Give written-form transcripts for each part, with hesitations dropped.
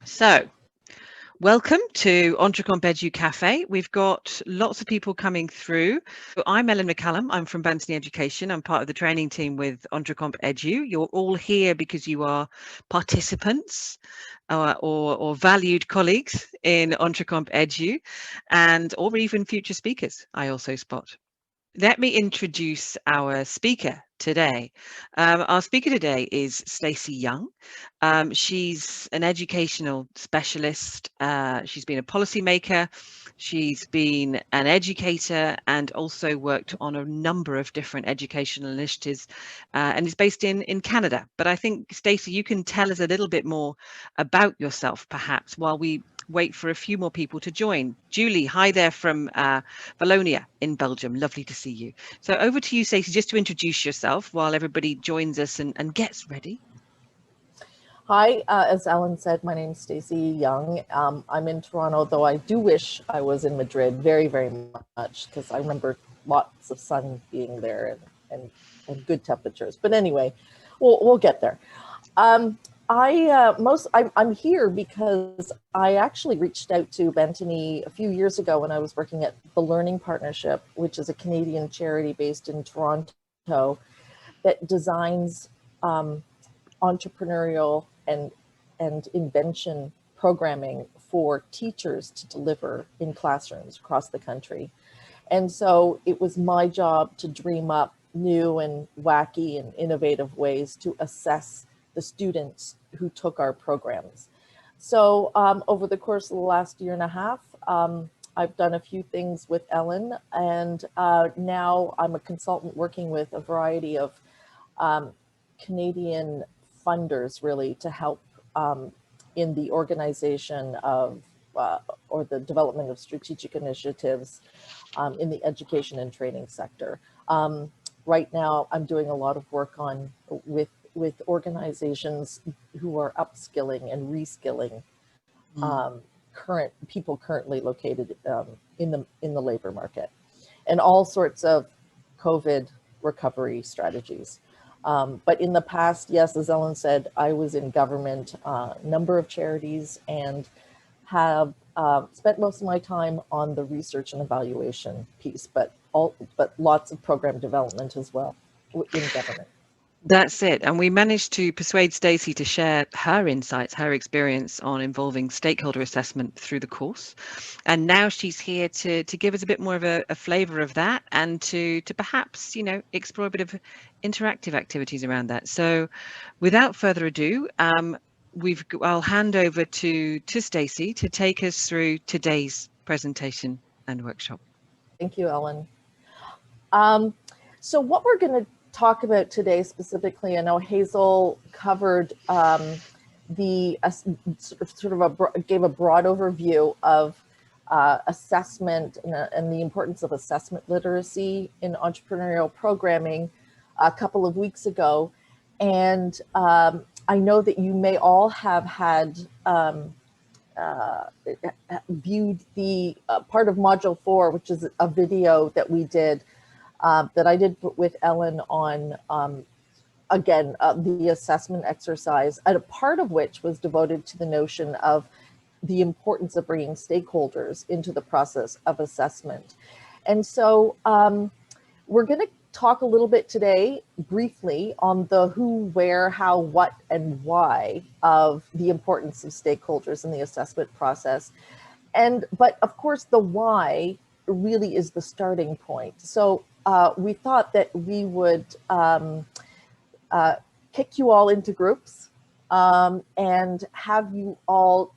So, welcome to Entrecompedu Café. We've got lots of people coming through. I'm Ellen McCallum. I'm from Bantley Education. I'm part of the training team with entrecompedu. You're all here because you are participants or valued colleagues in entrecompedu, and or even future speakers, I also spot. Let me introduce our speaker today. Our speaker today is Stacey Young. She's an educational specialist. She's been a policymaker. She's been an educator and also worked on a number of different educational initiatives and is based in Canada. But I think, Stacey, you can tell us a little bit more about yourself, perhaps, while we wait for a few more people to join. Julie, hi there from Wallonia in Belgium. Lovely to see you. So over to you, Stacey, just to introduce yourself while everybody joins us and gets ready. Hi, as Ellen said, my name is Stacey Young. I'm in Toronto, though I do wish I was in Madrid very, very much, because I remember lots of sun being there and good temperatures. But anyway, we'll get there. I'm here because I actually reached out to Bentony a few years ago when I was working at the Learning Partnership, which is a Canadian charity based in Toronto that designs entrepreneurial and invention programming for teachers to deliver in classrooms across the country. And so it was my job to dream up new and wacky and innovative ways to assess the students who took our programs. So over the course of the last year and a half, I've done a few things with Ellen, and now I'm a consultant working with a variety of Canadian funders, really, to help in the organization of or the development of strategic initiatives in the education and training sector. Right now, I'm doing a lot of work on with organizations who are upskilling and reskilling current people currently located in the labor market, and all sorts of COVID recovery strategies. But in the past, yes, as Ellen said, I was in government, a number of charities, and have spent most of my time on the research and evaluation piece, but lots of program development as well in government. That's it. And we managed to persuade Stacey to share her insights, her experience on involving stakeholder assessment through the course. And now she's here to give us a bit more of a flavour of that, and to perhaps, explore a bit of interactive activities around that. So without further ado, I'll hand over to Stacey to take us through today's presentation and workshop. Thank you, Ellen. So what we're going to talk about today specifically, I know Hazel covered gave a broad overview of assessment and the importance of assessment literacy in entrepreneurial programming a couple of weeks ago. And I know that you may all have had viewed the part of Module 4, which is a video that we did, that I did with Ellen on, again, the assessment exercise, and a part of which was devoted to the notion of the importance of bringing stakeholders into the process of assessment. And so we're going to talk a little bit today, briefly, on the who, where, how, what, and why of the importance of stakeholders in the assessment process. But of course, the why really is the starting point. So we thought that we would kick you all into groups and have you all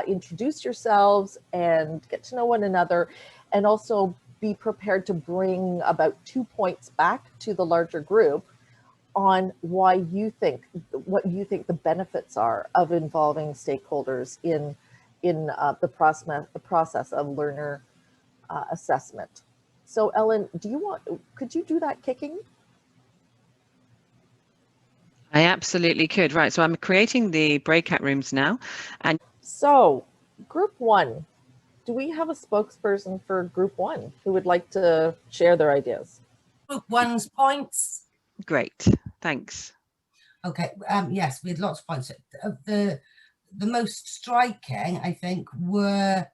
introduce yourselves and get to know one another, and also be prepared to bring about 2 points back to the larger group on why you think, what you think the benefits are of involving stakeholders in the process of learner assessment. So Ellen, could you do that kicking? I absolutely could. Right, so I'm creating the breakout rooms now. And so group 1, do we have a spokesperson for group 1 who would like to share their ideas? Group 1's points. Great, thanks. Okay, yes, we had lots of points. the most striking, I think, were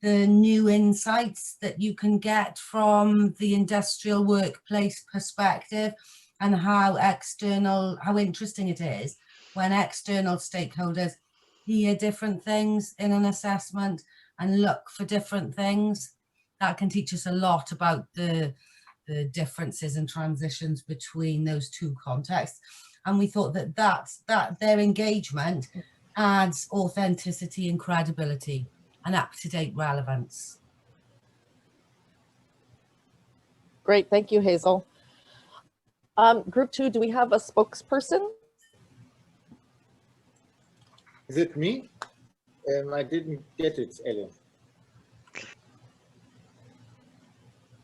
the new insights that you can get from the industrial workplace perspective, and how interesting it is when external stakeholders hear different things in an assessment and look for different things. That can teach us a lot about the differences and transitions between those two contexts. And we thought that their engagement adds authenticity and credibility and up-to-date relevance. Great, thank you, Hazel. Group 2, do we have a spokesperson? Is it me? I didn't get it, Ellen.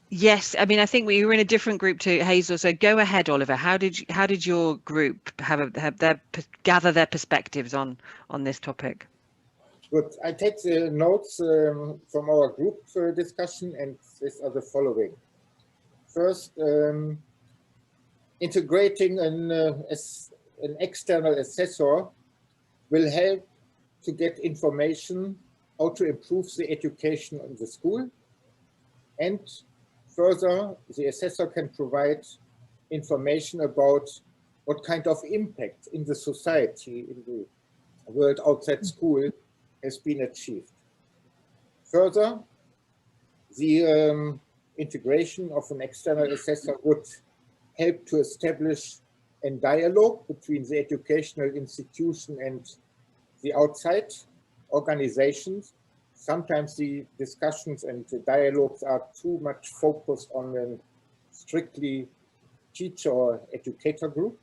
Yes, I mean, I think we were in a different group to Hazel. So go ahead, Oliver. How did your group gather their perspectives on this topic? Good. I take the notes from our group discussion, and these are the following. First, integrating an external assessor will help to get information how to improve the education in the school, and further, the assessor can provide information about what kind of impact in the society, in the world outside school, has been achieved. Further, the integration of an external assessor would help to establish a dialogue between the educational institution and the outside organizations. Sometimes the discussions and the dialogues are too much focused on a strictly teacher or educator group.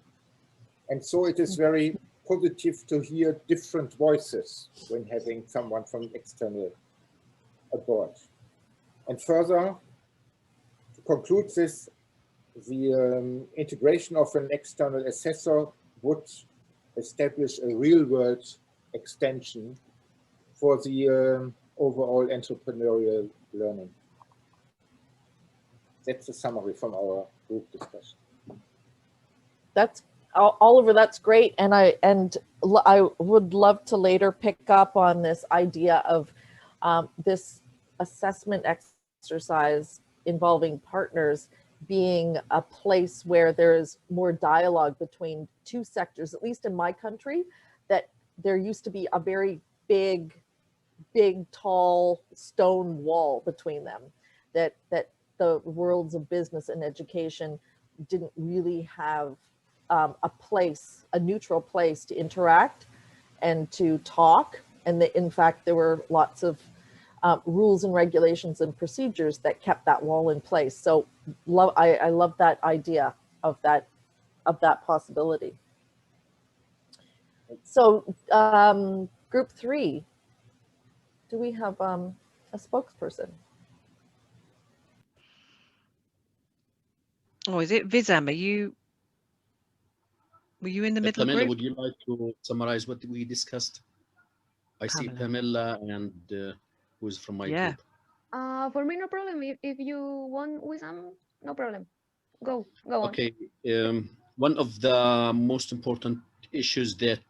And so it is very positive to hear different voices when having someone from external aboard. And further, to conclude this, the integration of an external assessor would establish a real-world extension for the overall entrepreneurial learning. That's a summary from our group discussion. That's Oliver, that's great. And I would love to later pick up on this idea of this assessment exercise involving partners being a place where there is more dialogue between two sectors, at least in my country, that there used to be a very big, tall stone wall between them, that the worlds of business and education didn't really have a neutral place to interact and to talk. And in fact, there were lots of rules and regulations and procedures that kept that wall in place. So I love that idea of that possibility. So group 3, do we have a spokesperson? Oh, is it Vizam? Were you in the middle Pamela, group? would you like to summarize what we discussed? I see Pamela and who's from my group. For me, no problem. If you want with some, no problem. Go on. Okay. One of the most important issues that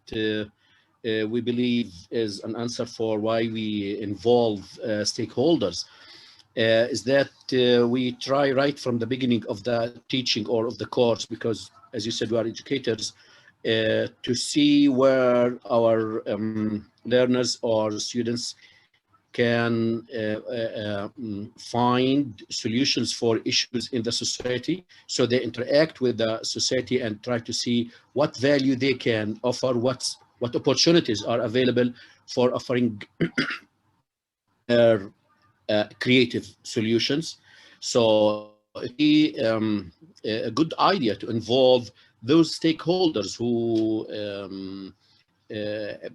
we believe is an answer for why we involve stakeholders is that we try right from the beginning of the teaching or of the course, because as you said, we are educators, to see where our learners or students can find solutions for issues in the society. So they interact with the society and try to see what value they can offer, what opportunities are available for offering creative solutions. So it be a good idea to involve those stakeholders who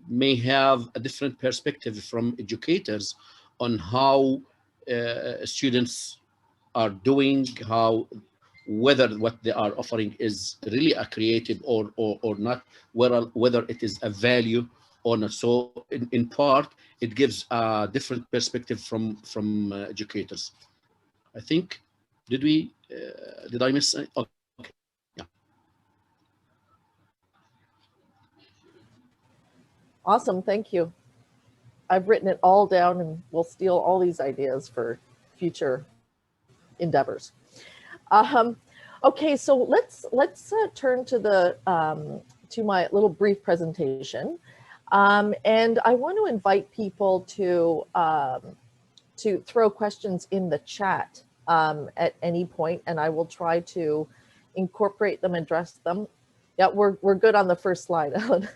may have a different perspective from educators on how students are doing, whether what they are offering is really a creative or not, whether it is a value or not. So in part, it gives a different perspective from educators. I think, did I miss? Okay. Yeah. Awesome, thank you. I've written it all down, and we'll steal all these ideas for future endeavors. Okay, so let's turn to the to my little brief presentation, and I want to invite people to throw questions in the chat at any point, and I will try to incorporate them, address them. Yeah, we're good on the first slide, Ellen.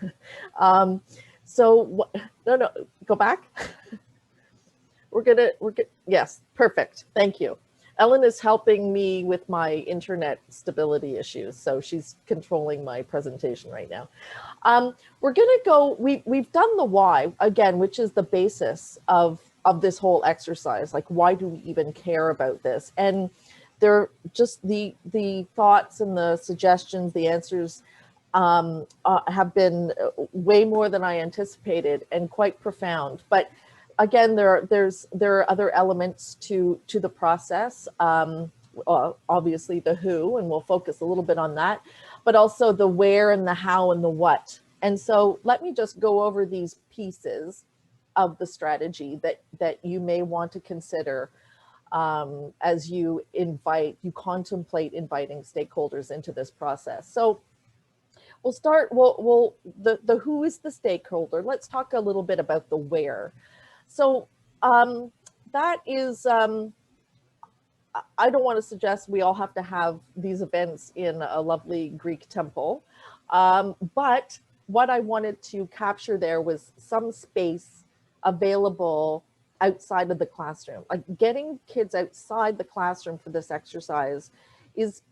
So no, go back. We're good. Yes, perfect. Thank you. Ellen is helping me with my internet stability issues, so she's controlling my presentation right now. We're gonna go. We've done the why again, which is the basis of this whole exercise. Like, why do we even care about this? And they're just the thoughts and the suggestions, the answers have been way more than I anticipated and quite profound. But again, there are other elements to the process. Obviously the who, and we'll focus a little bit on that, but also the where and the how and the what. And so let me just go over these pieces of the strategy that you may want to consider as you contemplate inviting stakeholders into this process. So we'll start, the who is the stakeholder. Let's talk a little bit about the where. So that is, I don't want to suggest we all have to have these events in a lovely Greek temple, but what I wanted to capture there was some space available outside of the classroom. Like, getting kids outside the classroom for this exercise is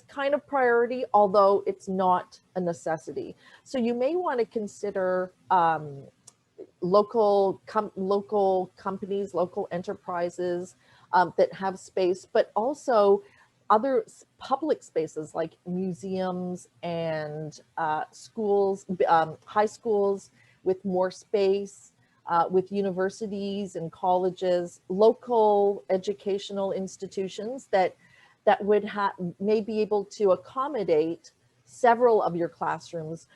kind of priority, although it's not a necessity. So you may want to consider local companies, local enterprises that have space, but also other public spaces like museums and schools, high schools with more space, with universities and colleges, local educational institutions that would may be able to accommodate several of your classrooms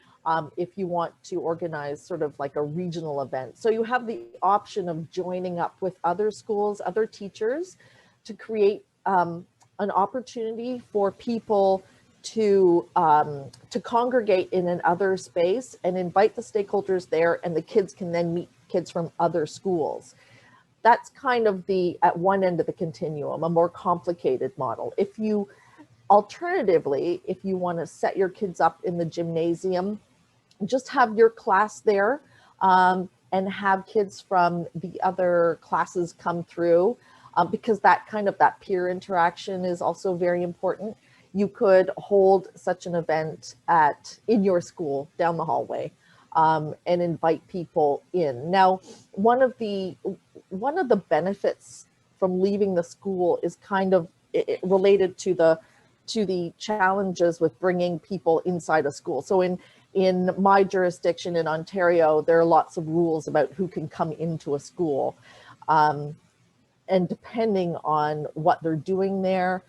if you want to organize sort of like a regional event. So you have the option of joining up with other schools, other teachers, to create an opportunity for people to congregate in another space and invite the stakeholders there, and the kids can then meet kids from other schools. That's kind of at one end of the continuum, a more complicated model. Alternatively, if you want to set your kids up in the gymnasium, just have your class there and have kids from the other classes come through, because that peer interaction is also very important. You could hold such an event in your school down the hallway and invite people in. Now, one of the benefits from leaving the school is kind of related to the challenges with bringing people inside a school. So in my jurisdiction in Ontario, there are lots of rules about who can come into a school. And depending on what they're doing there,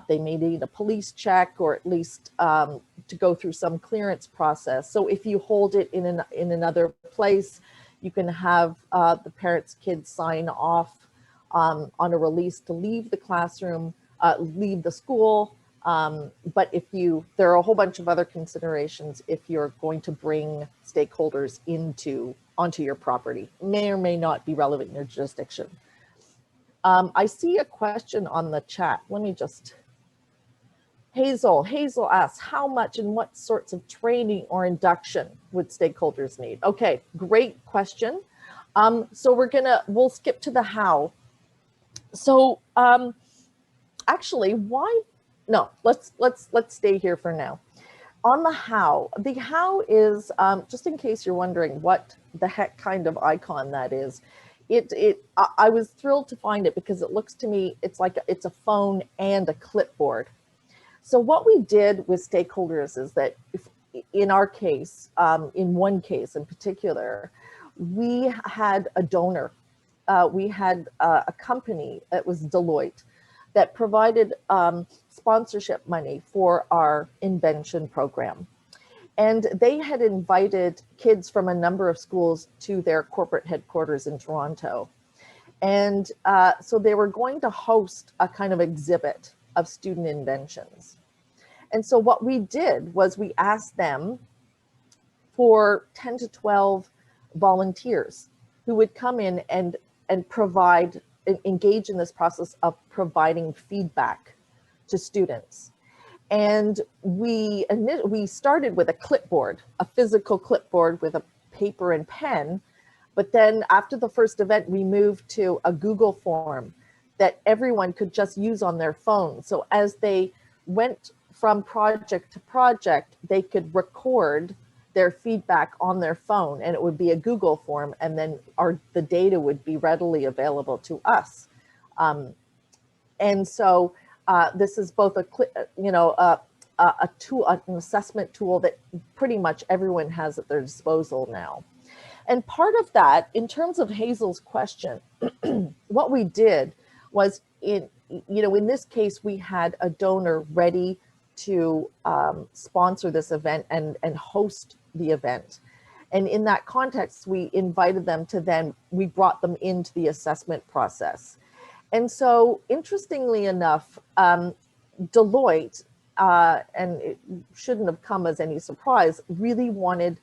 they may need a police check, or at least to go through some clearance process. So if you hold it in another place, you can have the parents' kids sign off on a release to leave the classroom, leave the school. But there are a whole bunch of other considerations if you're going to bring stakeholders onto your property. May or may not be relevant in your jurisdiction. I see a question on the chat. Let me just, Hazel asks, how much and what sorts of training or induction would stakeholders need? Okay, great question. So we'll skip to the how. So actually, let's stay here for now. On the how is, just in case you're wondering what the heck kind of icon that is, I was thrilled to find it because it looks to me, it's a phone and a clipboard. So what we did with stakeholders is that in our case, in one case in particular, we had a donor. We had a company, it was Deloitte, that provided sponsorship money for our invention program. And they had invited kids from a number of schools to their corporate headquarters in Toronto. And so they were going to host a kind of exhibit of student inventions. And so what we did was we asked them for 10 to 12 volunteers who would come in and provide, engage in this process of providing feedback to students. And we started with a clipboard, a physical clipboard with a paper and pen. But then after the first event, we moved to a Google form that everyone could just use on their phone. So as they went from project to project, they could record their feedback on their phone, and it would be a Google form, and then the data would be readily available to us. And so this is both a tool, an assessment tool that pretty much everyone has at their disposal now. And part of that, in terms of Hazel's question, what we did was in this case, we had a donor ready to sponsor this event and host the event. And in that context, we invited them to we brought them into the assessment process. And so interestingly enough, Deloitte, and it shouldn't have come as any surprise, really wanted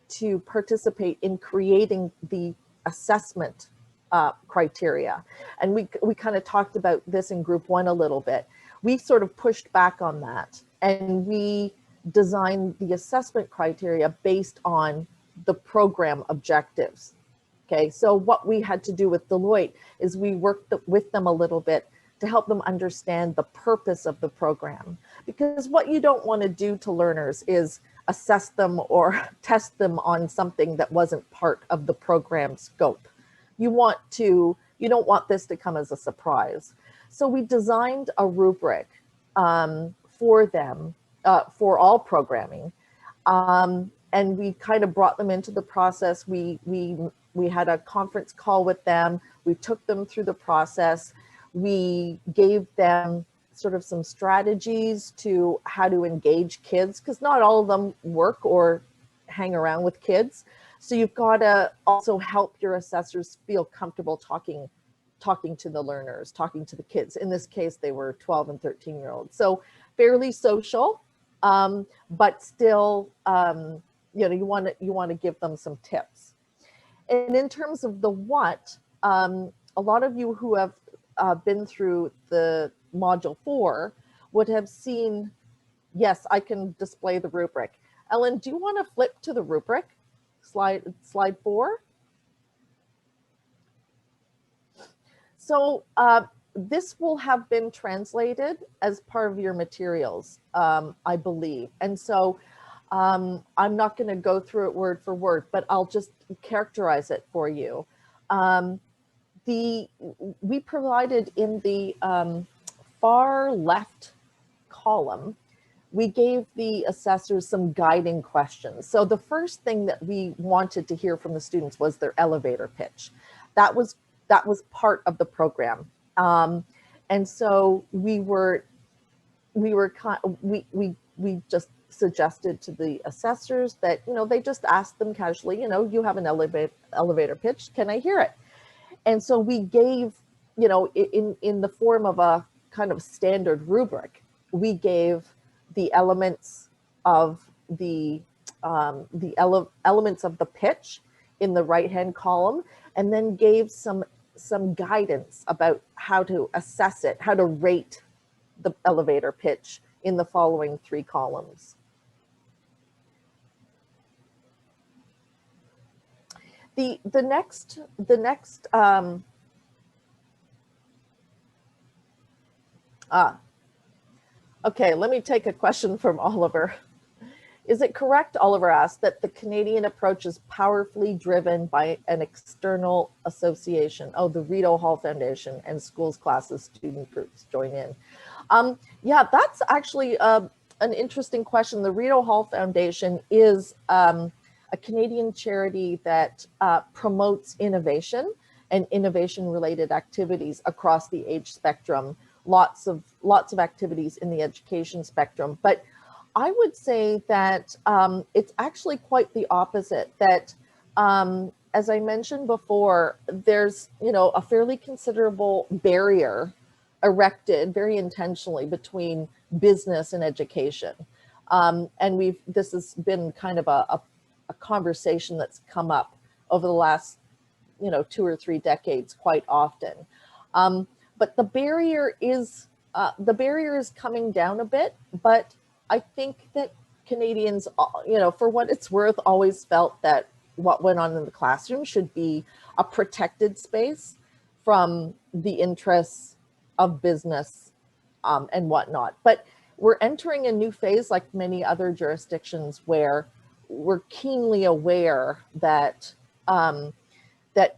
to participate in creating the assessment criteria. And we kind of talked about this in group 1 a little bit. We sort of pushed back on that, and we designed the assessment criteria based on the program objectives. Okay, so what we had to do with Deloitte is we worked with them a little bit to help them understand the purpose of the program. Because what you don't want to do to learners is assess them or test them on something that wasn't part of the program scope. You don't want this to come as a surprise. So we designed a rubric for them, for all programming. And we kind of brought them into the process. We had a conference call with them. We took them through the process. We gave them sort of some strategies to how to engage kids, because not all of them work or hang around with kids. So you've got to also help your assessors feel comfortable talking to the learners, talking to the kids. In this case, they were 12 and 13-year-olds. So fairly social, but still, you want to give them some tips. And in terms of the what, a lot of you who have been through the module 4 would have seen, yes, I can display the rubric. Ellen, do you want to flip to the rubric? Slide 4. So this will have been translated as part of your materials, I believe. And so I'm not going to go through it word for word, but I'll just characterize it for you. We provided in the far left column, we gave the assessors some guiding questions. So the first thing that we wanted to hear from the students was their elevator pitch. That was part of the program. And so we just suggested to the assessors that, they just asked them casually, you have an elevator pitch, can I hear it? And so we gave, in the form of a kind of standard rubric, we gave the elements of the elements of the pitch in the right-hand column, and then gave some guidance about how to assess it, how to rate the elevator pitch in the following 3 columns. The next okay, let me take a question from Oliver. Is it correct, Oliver asked, that the Canadian approach is powerfully driven by an external association? Oh, the Rideau Hall Foundation and schools, classes, student groups join in. Yeah, that's actually an interesting question. The Rideau Hall Foundation is a Canadian charity that promotes innovation and innovation-related activities across the age spectrum. Lots of activities in the education spectrum, but I would say that it's actually quite the opposite, that as I mentioned before, there's, you know, a fairly considerable barrier erected very intentionally between business and education. And this has been kind of a conversation that's come up over the last, you know, 2 or 3 decades quite often. But the barrier is coming down a bit, but I think that Canadians, you know, for what it's worth, always felt that what went on in the classroom should be a protected space from the interests of business and whatnot. But we're entering a new phase, like many other jurisdictions, where we're keenly aware that that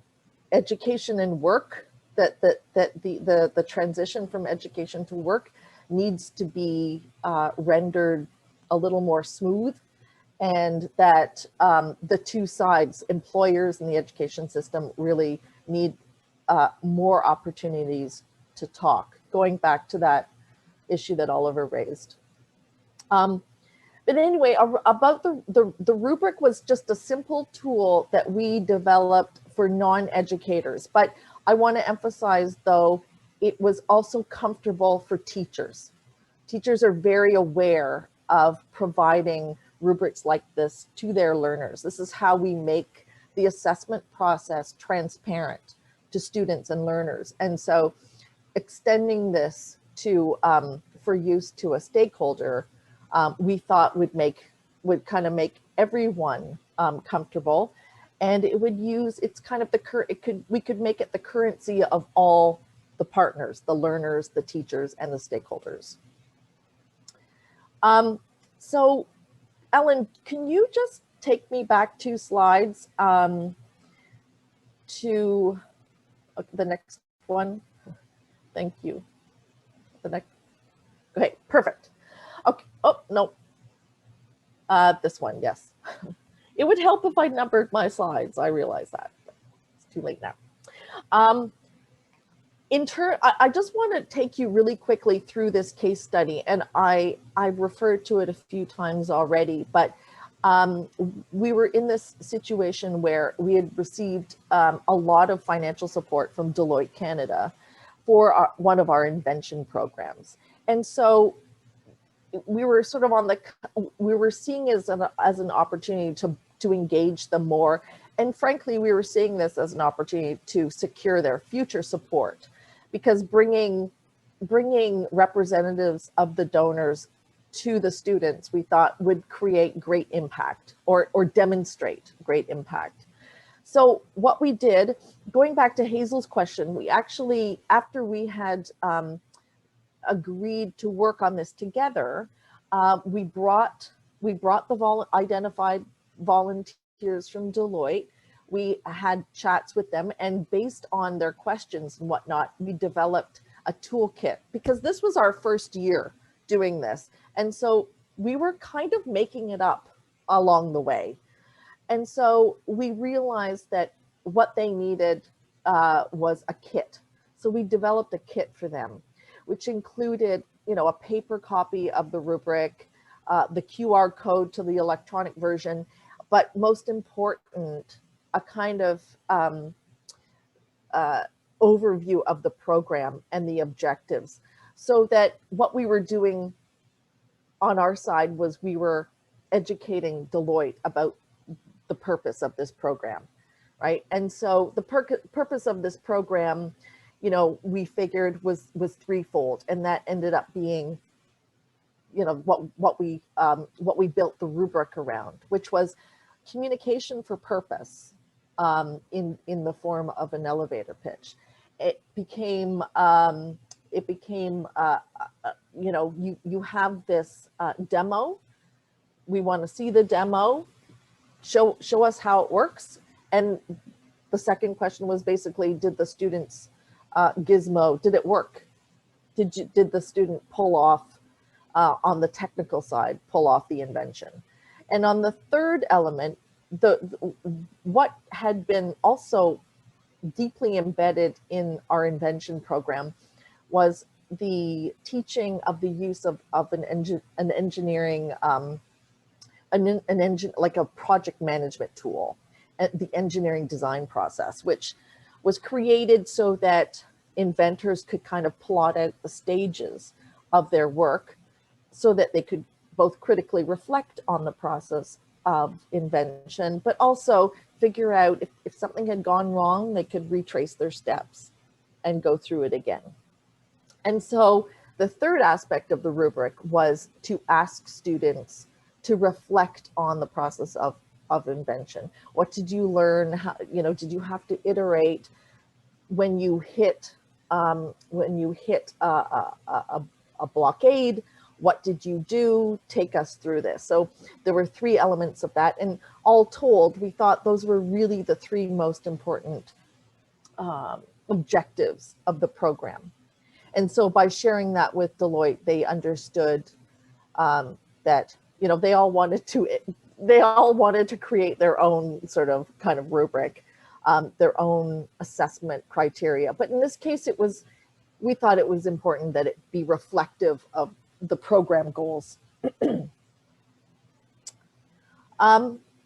education and work, that the transition from education to work needs to be rendered a little more smooth, and that the two sides, employers and the education system, really need more opportunities to talk, going back to that issue that Oliver raised. But anyway, about the rubric was just a simple tool that we developed for non-educators. But I want to emphasize, though, it was also comfortable for teachers. Teachers are very aware of providing rubrics like this to their learners. This is how we make the assessment process transparent to students and learners. And so extending this to for use to a stakeholder, we thought would kind of make everyone comfortable, and it would use, it's kind of we could make it the currency of all the partners, the learners, the teachers, and the stakeholders. So Ellen, can you just take me back 2 slides to the next one? Thank you. The next, okay, perfect. Okay, oh, no. This one, yes. It would help if I numbered my slides. I realize that. It's too late now. I just want to take you really quickly through this case study, and I've referred to it a few times already, but we were in this situation where we had received a lot of financial support from Deloitte Canada for one of our invention programs. And so we were sort of we were seeing it as an opportunity to engage them more. And frankly, we were seeing this as an opportunity to secure their future support, because bringing representatives of the donors to the students, we thought would create great impact, or demonstrate great impact. So what we did, going back to Hazel's question, we actually, after we had agreed to work on this together, we brought the identified volunteers from Deloitte. We had chats with them, and based on their questions and whatnot, we developed a toolkit, because this was our first year doing this. And so we were kind of making it up along the way. And so we realized that what they needed was a kit. So we developed a kit for them, which included, you know, a paper copy of the rubric, the QR code to the electronic version, but most important, a kind of overview of the program and the objectives, so that what we were doing on our side was we were educating Deloitte about the purpose of this program, right? And so the purpose of this program, you know, we figured was threefold, and that ended up being, you know, what we built the rubric around, which was communication for purpose, in the form of an elevator pitch. It became you know, you have this demo. We want to see the demo. Show us how it works. And the second question was basically, did the students gizmo, did it work? Did the student pull off on the technical side, pull off the invention? And on the third element, what had been also deeply embedded in our invention program was the teaching of the use of an engineering, an engine, like a project management tool, the engineering design process, which was created so that inventors could kind of plot out the stages of their work so that they could both critically reflect on the process of invention, but also figure out if something had gone wrong, they could retrace their steps and go through it again. And so the third aspect of the rubric was to ask students to reflect on the process of invention. What did you learn? How, you know, did you have to iterate when you hit a blockade? What did you do? Take us through this. So there were 3 elements of that, and all told, we thought those were really the 3 most important objectives of the program. And so by sharing that with Deloitte, they understood that, you know, they all wanted to create their own sort of kind of rubric, their own assessment criteria. But in this case, we thought it was important that it be reflective of the program goals.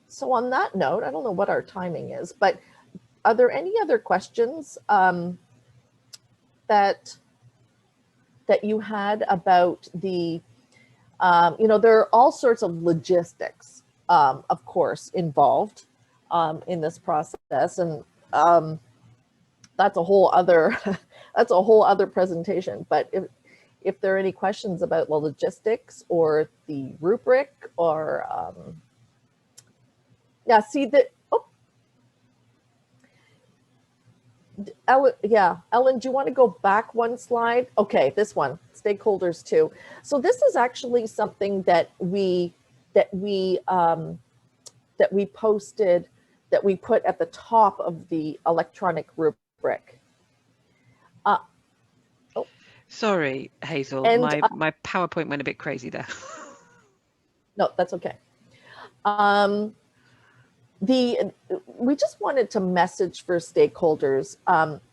So on that note, I don't know what our timing is, but are there any other questions that you had about the, you know, there are all sorts of logistics, of course, involved in this process, and that's a whole other presentation. But if there are any questions about the logistics or the rubric, or yeah, see that. Oh, Ellen, do you want to go back one slide? Okay, this one, stakeholders too. So this is actually something that we posted, that we put at the top of the electronic rubric. Sorry, Hazel, and, my PowerPoint went a bit crazy there. No, that's okay. We just wanted to message for stakeholders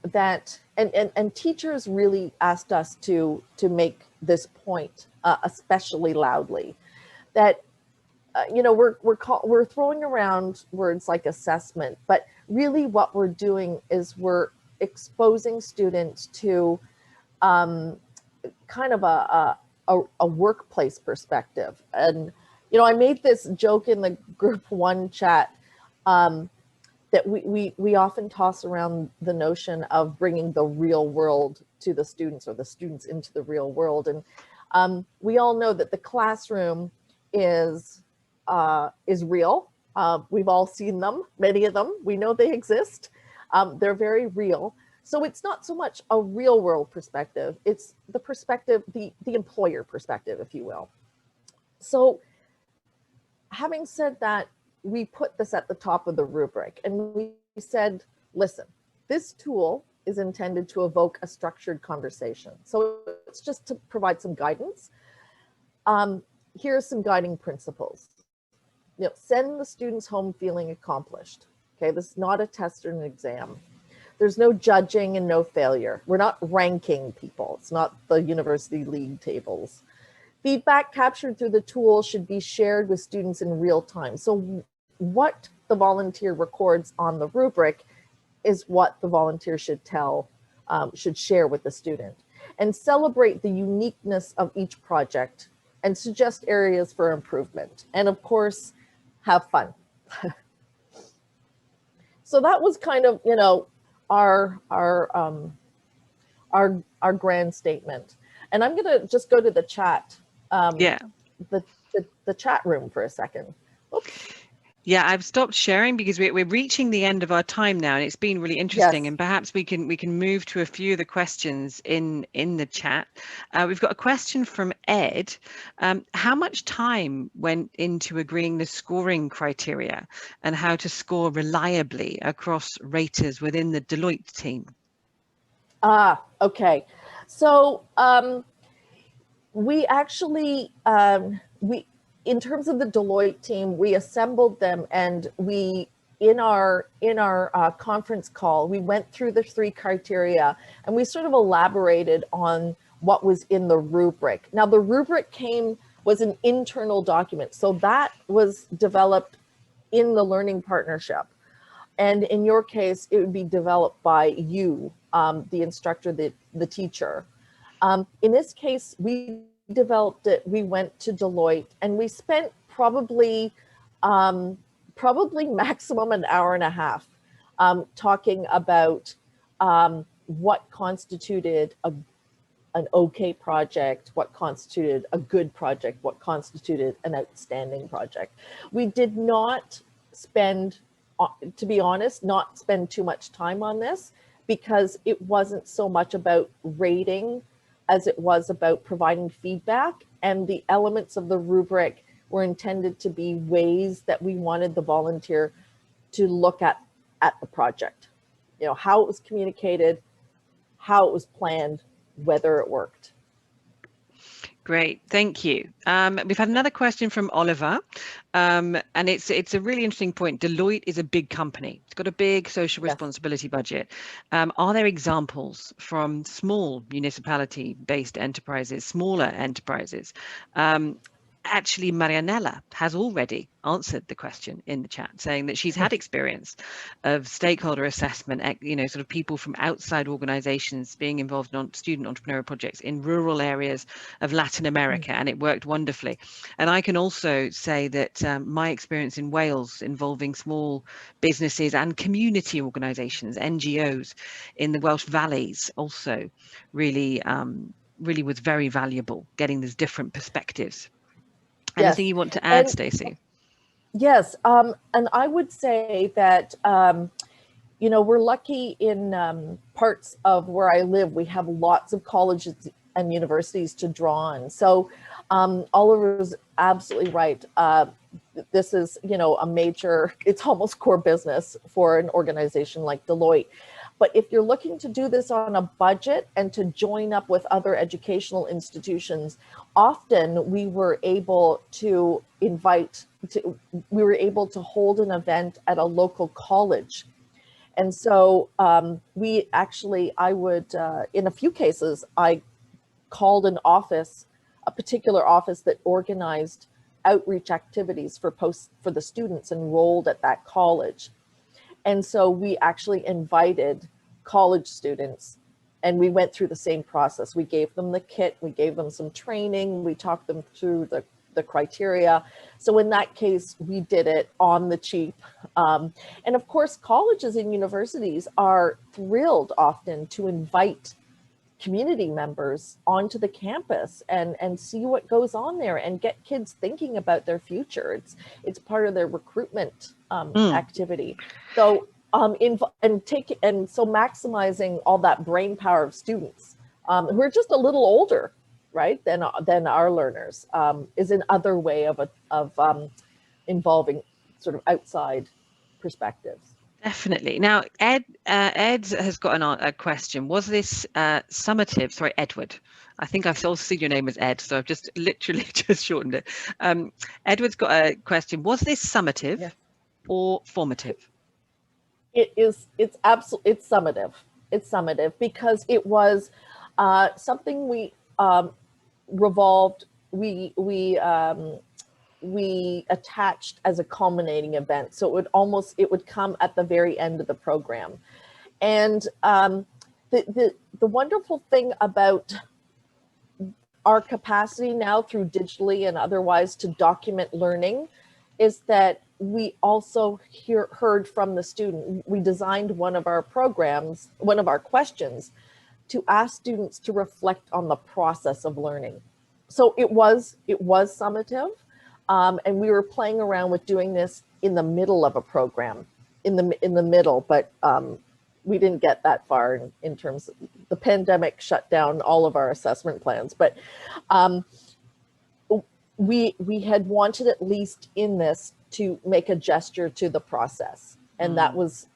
that, and teachers really asked us to make this point especially loudly, that you know, we're throwing around words like assessment, but really what we're doing is we're exposing students to kind of a workplace perspective. And you know, I made this joke in the group 1 chat that we often toss around the notion of bringing the real world to the students, or the students into the real world. And we all know that the classroom is real. We've all seen them, many of them. We know they exist. They're very real. So it's not so much a real world perspective, it's the perspective, the employer perspective, if you will. So having said that, we put this at the top of the rubric, and we said, listen, this tool is intended to evoke a structured conversation. So it's just to provide some guidance. Here are some guiding principles. You know, send the students home feeling accomplished. Okay, this is not a test or an exam. There's no judging and no failure. We're not ranking people. It's not the university league tables. Feedback captured through the tool should be shared with students in real time. So what the volunteer records on the rubric is what the volunteer should share with the student, and celebrate the uniqueness of each project and suggest areas for improvement. And of course, have fun. So that was kind of, you know, our grand statement. And I'm gonna just go to the chat, the chat room for a second. Oops. Yeah, I've stopped sharing because we're reaching the end of our time now, and it's been really interesting. Yes. And perhaps we can move to a few of the questions in the chat. We've got a question from Ed. How much time went into agreeing the scoring criteria and how to score reliably across raters within the Deloitte team? Okay. So we actually in terms of the Deloitte team, we assembled them, and we, in our conference call, we went through the 3 criteria, and we sort of elaborated on what was in the rubric. Now the rubric was an internal document. So that was developed in the learning partnership. And in your case, it would be developed by you, the instructor, the teacher. In this case, we developed it, we went to Deloitte, and we spent probably maximum an hour and a half talking about what constituted an okay project, what constituted a good project, what constituted an outstanding project. We did not spend, to be honest, not spend too much time on this, because it wasn't so much about rating as it was about providing feedback, and the elements of the rubric were intended to be ways that we wanted the volunteer to look at the project. You know, how it was communicated, how it was planned, whether it worked. Great, thank you. We've had another question from Oliver, and it's a really interesting point. Deloitte is a big company. It's got a big social responsibility budget. Are there examples from small municipality-based enterprises, smaller enterprises? Actually, Marianella has already answered the question in the chat, saying that she's had experience of stakeholder assessment, you know, sort of people from outside organizations being involved in student entrepreneurial projects in rural areas of Latin America, and it worked wonderfully. And I can also say that my experience in Wales involving small businesses and community organizations, NGOs in the Welsh valleys, also really was very valuable, getting these different perspectives. Anything you want to add, Stacey? Yes, and I would say that, you know, we're lucky in parts of where I live. We have lots of colleges and universities to draw on. So Oliver's absolutely right. This is, you know, a major, it's almost core business for an organization like Deloitte. But if you're looking to do this on a budget and to join up with other educational institutions, often we were able to hold an event at a local college. And so I would, in a few cases, I called an office, a particular office that organized outreach activities for the students enrolled at that college. And so we actually invited college students, and we went through the same process. We gave them the kit, we gave them some training, we talked them through the criteria. So in that case, we did it on the cheap. And of course, colleges and universities are thrilled often to invite community members onto the campus and see what goes on there and get kids thinking about their future. It's part of their recruitment activity. So so maximizing all that brain power of students who are just a little older, right, than our learners is another way of involving sort of outside perspectives. Definitely. Now, Ed has got a question. Was this summative? Sorry, Edward. I think I've also seen your name as Ed, so I've just literally just shortened it. Edward's got a question. Was this summative or formative? It's summative. It's summative because it was something we attached as a culminating event. So it would come at the very end of the program. And the wonderful thing about our capacity now through digitally and otherwise to document learning is that we also heard from the student. We designed one of our questions to ask students to reflect on the process of learning. So it was summative. And we were playing around with doing this in the middle of a program, in the middle, but we didn't get that far in terms of the pandemic shut down all of our assessment plans. But we had wanted at least in this to make a gesture to the process, and that was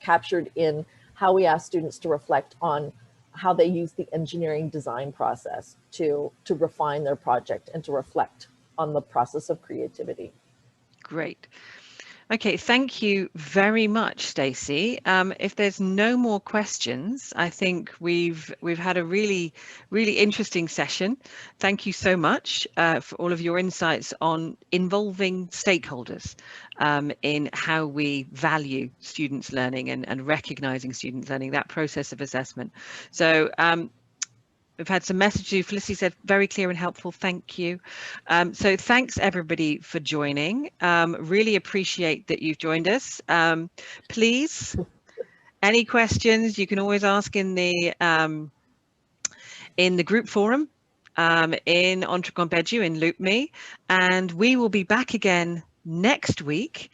captured in how we asked students to reflect on how they use the engineering design process to refine their project and to reflect on the process of creativity. Great. Okay, thank you very much, Stacey. If there's no more questions, I think we've had a really interesting session. Thank you so much for all of your insights on involving stakeholders in how we value students' learning and recognizing students' learning, that process of assessment. So we've had some messages. Felicity said, very clear and helpful. Thank you. So thanks everybody for joining. Really appreciate that you've joined us. Please, any questions you can always ask in the group forum in entrepreneurial in Loop Me, and we will be back again next week.